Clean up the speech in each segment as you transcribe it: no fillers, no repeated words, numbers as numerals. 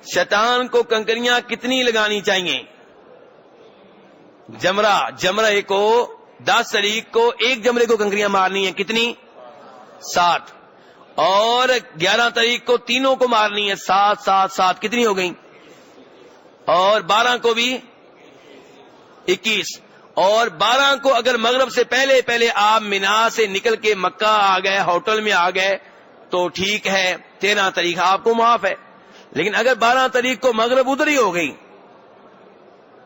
شیطان کو کنکریاں کتنی لگانی چاہیے؟ جمرہ کو 10 تاریخ کو ایک جمرے کو کنکریاں مارنی ہیں، کتنی؟ 7. اور 11 تاریخ کو تینوں کو مارنی ہے، 7 7 7 کتنی ہو گئی؟ اور 12 کو بھی 21. اور 12 کو اگر مغرب سے پہلے آپ مینا سے نکل کے مکہ آ گئے، ہوٹل میں آ گئے تو ٹھیک ہے، 13 تاریخ آپ کو معاف ہے. لیکن اگر 12 تاریخ کو مغرب ادھر ہی ہو گئی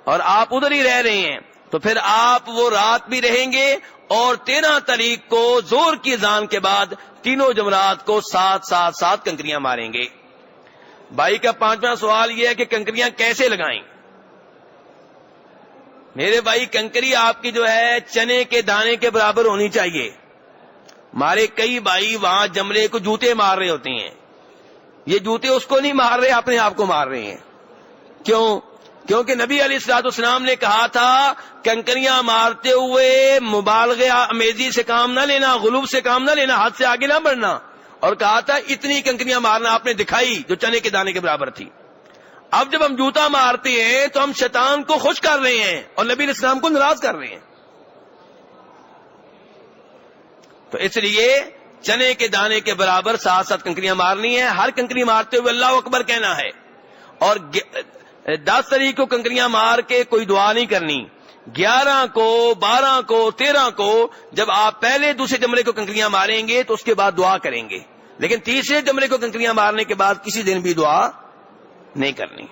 اور آپ ادھر ہی رہ رہے ہیں تو پھر آپ وہ رات بھی رہیں گے اور 13 تاریخ کو زور کی اذان کے بعد تینوں جمرات کو 7 7 7 کنکریاں ماریں گے. بھائی کا 5واں سوال یہ ہے کہ کنکریاں کیسے لگائیں؟ میرے بھائی کنکری آپ کی جو ہے چنے کے دانے کے برابر ہونی چاہیے. ہمارے کئی بھائی وہاں جمرے کو جوتے مار رہے ہوتے ہیں. یہ جوتے اس کو نہیں مار رہے، اپنے آپ کو مار رہے ہیں. کیوں؟ کیونکہ نبی علیہ الصلوۃ والسلام نے کہا تھا کنکریاں مارتے ہوئے مبالغہ آمیزی سے کام نہ لینا، غلوب سے کام نہ لینا، حد سے آگے نہ بڑھنا. اور کہا تھا اتنی کنکریاں مارنا، آپ نے دکھائی جو چنے کے دانے کے برابر تھی. اب جب ہم جوتا مارتے ہیں تو ہم شیطان کو خوش کر رہے ہیں اور نبی علیہ السلام کو ناراض کر رہے ہیں. تو اس لیے چنے کے دانے کے برابر 7 7 کنکریاں مارنی ہے. ہر کنکری مارتے ہوئے اللہ اکبر کہنا ہے. اور 10 تاریخ کو کنکریاں مار کے کوئی دعا نہیں کرنی. 11 کو 12 کو 13 کو جب آپ پہلے دوسرے جمرے کو کنکریاں ماریں گے تو اس کے بعد دعا کریں گے. لیکن تیسرے جمرے کو کنکریاں مارنے کے بعد کسی دن بھی دعا نہیں کرنی.